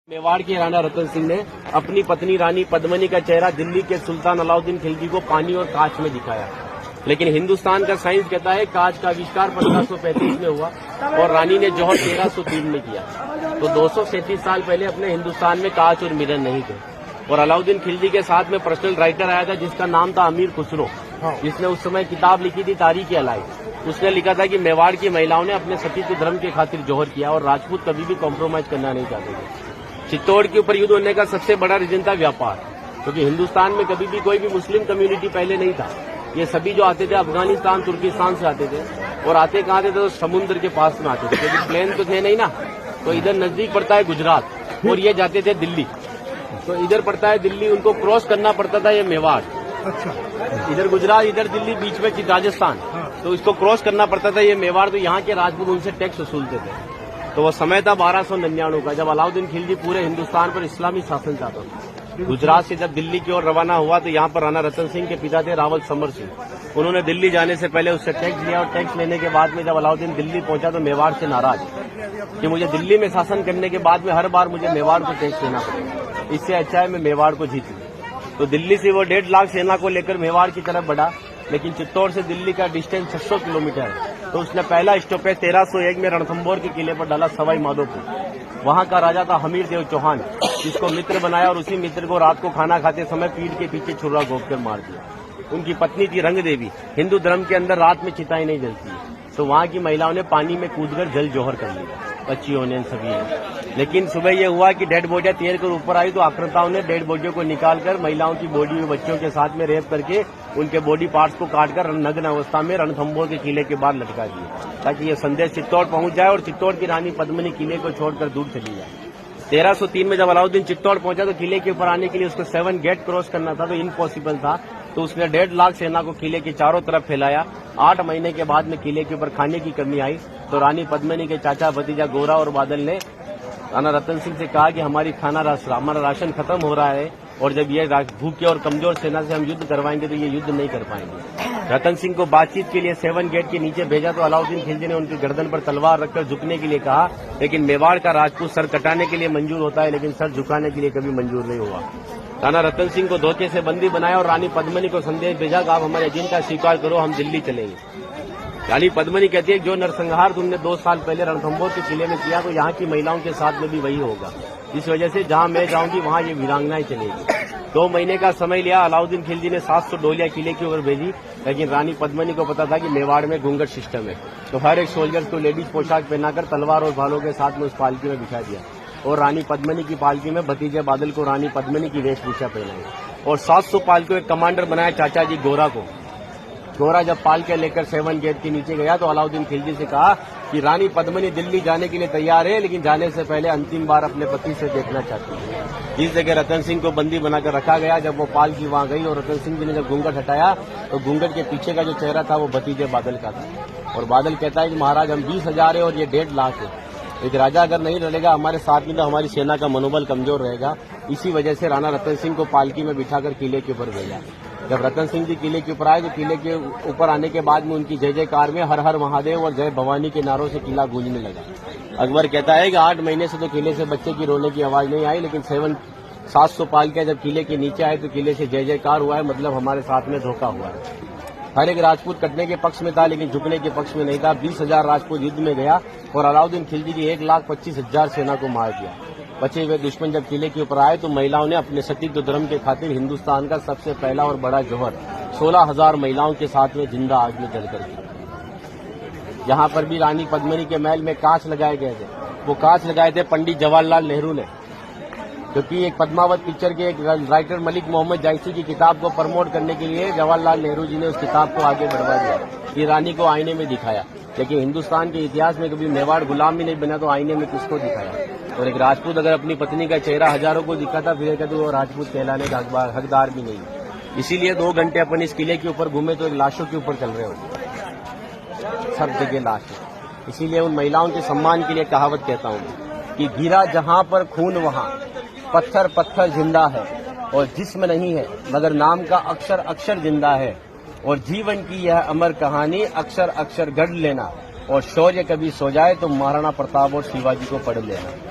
मेवाड़ के राणा रतन सिंह ने अपनी पत्नी रानी पद्मिनी का चेहरा दिल्ली के सुल्तान अलाउद्दीन खिलजी को पानी और कांच में दिखाया, लेकिन हिंदुस्तान का साइंस कहता है कांच का आविष्कार 1535 में हुआ और रानी ने जौहर 1303 में किया। तो 237 साल पहले अपने हिंदुस्तान में कांच और मिरर नहीं थे। और अलाउद्दीन खिलजी के साथ में पर्सनल राइटर आया था जिसका नाम था अमीर खुसरो, जिसने उस समय किताब लिखी थी तारीख अलाइज। उसने लिखा था कि मेवाड़ की महिलाओं ने अपने सतीत्व धर्म के खातिर जौहर किया और राजपूत कभी भी कॉम्प्रोमाइज करना नहीं चाहते थे। चित्तौड़ के ऊपर युद्ध होने का सबसे बड़ा रीजन था व्यापार, क्योंकि हिंदुस्तान में कभी भी कोई भी मुस्लिम कम्युनिटी पहले नहीं था। ये सभी जो आते थे अफगानिस्तान तुर्किस्तान से आते थे, और आते कहाँ थे तो समुद्र के पास में आते थे, क्योंकि प्लेन तो थे नहीं ना। तो इधर नजदीक पड़ता है गुजरात और ये जाते थे दिल्ली, तो इधर पड़ता है दिल्ली, उनको क्रॉस करना पड़ता था ये मेवाड़। अच्छा, इधर गुजरात इधर दिल्ली बीच में राजस्थान, तो इसको क्रॉस करना पड़ता था ये मेवाड़। तो यहाँ के राजपूत उनसे टैक्स वसूलते थे। तो वो समय था 1299 का, जब अलाउद्दीन खिलजी पूरे हिंदुस्तान पर इस्लामी शासन चाहता था। गुजरात से जब दिल्ली की ओर रवाना हुआ तो यहाँ पर राणा रतन सिंह के पिता थे रावल समर सिंह। उन्होंने दिल्ली जाने से पहले उससे टैक्स लिया, और टैक्स लेने के बाद में जब अलाउद्दीन दिल्ली पहुंचा तो मेवाड़ से नाराज कि मुझे दिल्ली में शासन करने के बाद में हर बार मुझे मेवाड़ को टैक्स देना पड़ेगा, इससे अच्छा है मैं मेवाड़ को जीत लूं। तो दिल्ली से वो 1.5 लाख सेना को लेकर मेवाड़ की तरफ बढ़ा, लेकिन चित्तौड़ से दिल्ली का डिस्टेंस 600 किलोमीटर है। तो उसने पहला स्टॉपेज 1301 में रणथंभौर के किले पर डाला, सवाई माधोपुर। वहां का राजा था हमीर देव चौहान, जिसको मित्र बनाया, और उसी मित्र को रात को खाना खाते समय पीठ के पीछे छुरा घोंपकर मार दिया। उनकी पत्नी थी रंग देवी। हिंदू धर्म के अंदर रात में चिताएं नहीं जलती है, तो वहां की महिलाओं ने पानी में कूदकर जल जौहर कर लिया, बच्चियों ने, सभी ने। लेकिन सुबह यह हुआ कि डेड बॉडियां तैर कर ऊपर आई, तो आक्रांताओं ने डेड बॉडियों को निकालकर महिलाओं की बॉडी में बच्चों के साथ में रेप करके उनके बॉडी पार्ट्स को काटकर नग्न अवस्था में रणथंभौर के किले के बाहर लटका दिए, ताकि ये संदेश चित्तौड़ पहुंच जाए और चित्तौड़ की रानी पद्मिनी किले को छोड़कर दूर चली जाए। 1303 में जब अलाउद्दीन चित्तौड़ पहुंचा तो किले के ऊपर आने के लिए उसको 7 गेट क्रॉस करना था, तो इम्पॉसिबल था। तो उसने 1.5 लाख सेना को किले के चारों तरफ फैलाया। 8 महीने के बाद में किले के ऊपर खाने की कमी आई, तो रानी पद्मिनी के चाचा भतीजा गोरा और बादल ने राणा रतन सिंह से कहा कि हमारा राशन खत्म हो रहा है, और जब ये भूखे और कमजोर सेना से हम युद्ध करवाएंगे तो ये युद्ध नहीं कर पाएंगे। रतन सिंह को बातचीत के लिए 7 गेट के नीचे भेजा, तो अलाउद्दीन खिलजी ने उनकी गर्दन पर तलवार रखकर झुकने के लिए कहा, लेकिन मेवाड़ का राजपूत सर कटाने के लिए मंजूर होता है, लेकिन सर झुकाने के लिए कभी मंजूर नहीं हुआ। राणा रतन सिंह को धोखे से बंदी बनाया और रानी पद्मिनी को संदेश भेजा कि आप हमारे एजेंडा स्वीकार करो, हम दिल्ली चलेंगे। रानी पद्मिनी कहती है जो नरसंहार तुमने 2 साल पहले रणथंभौर के किले में किया, तो यहाँ की महिलाओं के साथ में भी वही होगा। इस वजह से जहाँ मैं जाऊंगी वहाँ ये वीरांगनाएं चलेगी। 2 महीने का समय लिया। अलाउद्दीन खिलजी ने 700 डोलियां किले की ओर भेजी, लेकिन रानी पद्मिनी को पता था कि मेवाड़ में घूंघट सिस्टम है, तो हर एक सोल्जर को लेडीज पोशाक पहनाकर तलवार और भालों के साथ में उस पालकी में बिठा दिया, और रानी पद्मिनी की पालकी में भतीजे बादल को रानी पद्मिनी की वेशभूषा पहनाई, और 700 पालकियों एक कमांडर बनाया चाचा जी गोरा को। गोरा जब पालके लेकर 7 गेट के नीचे गया तो अलाउद्दीन खिलजी से कहा कि रानी पद्मिनी दिल्ली जाने के लिए तैयार है, लेकिन जाने से पहले अंतिम बार अपने पति से देखना चाहती है। जिस जगह रतन सिंह को बंदी बनाकर रखा गया, जब वो पालकी वहां गई और रतन सिंह जी ने जब घूंघट हटाया तो घूंघट के पीछे का जो चेहरा था वो भतीजे बादल का था। और बादल कहता है कि महाराज हम 20,000 है और ये 1.5 लाख है, एक राजा अगर नहीं रहेगा हमारे साथ में तो हमारी सेना का मनोबल कमजोर रहेगा। इसी वजह से राणा रतन सिंह को पालकी में बिठाकर किले के ऊपर भेजा। जब रतन सिंह जी किले के ऊपर आए तो किले के ऊपर आने के बाद में उनकी जय जयकार में हर हर महादेव और जय भवानी के नारों से किला गूंजने लगा। अकबर कहता है कि 8 महीने से तो किले से बच्चे की रोने की आवाज नहीं आई, लेकिन 700 पालकियां जब किले के नीचे आए तो किले से जय जयकार हुआ है, मतलब हमारे साथ में धोखा हुआ है। हर एक राजपूत कटने के पक्ष में था, लेकिन झुकने के पक्ष में नहीं था। 20,000 राजपूत युद्ध में गया और अलाउद्दीन खिलजी की 1,25,000 सेना को मार दिया। बचे हुए दुश्मन जब किले के ऊपर आए तो महिलाओं ने अपने सतीत्व धर्म के खातिर हिंदुस्तान का सबसे पहला और बड़ा जौहर 16,000 महिलाओं के साथ में जिंदा आग में जलकर किया। यहाँ पर भी रानी पद्मिनी के महल में कांच लगाए गए थे। वो कांच लगाए थे पंडित जवाहरलाल नेहरू ने, क्योंकि एक पद्मावत पिक्चर के एक राइटर मलिक मोहम्मद जायसी की किताब को प्रमोट करने के लिए जवाहरलाल नेहरू जी ने उस किताब को आगे बढ़वा दिया। ये रानी को आईने में दिखाया, लेकिन हिंदुस्तान के इतिहास में कभी मेवाड़ गुलाम भी नहीं बना, तो आईने में किसको दिखाया? और एक राजपूत अगर अपनी पत्नी का चेहरा हजारों को दिखाता फिर कहते वो राजपूत कहलाने का हकदार भी नहीं। इसीलिए 2 घंटे अपन इस किले के ऊपर घूमे तो एक लाशों के ऊपर चल रहे हो, सब जगह लाश है। इसीलिए उन महिलाओं के सम्मान के लिए कहावत कहता हूँ कि गिरा जहाँ पर खून वहाँ, पत्थर पत्थर जिंदा है, और जिस्म नहीं है मगर नाम का अक्षर अक्षर जिंदा है, और जीवन की यह अमर कहानी अक्षर अक्षर गढ़ लेना, और शौर्य कभी सो जाए तो महाराणा प्रताप और शिवाजी को पढ़ लेना।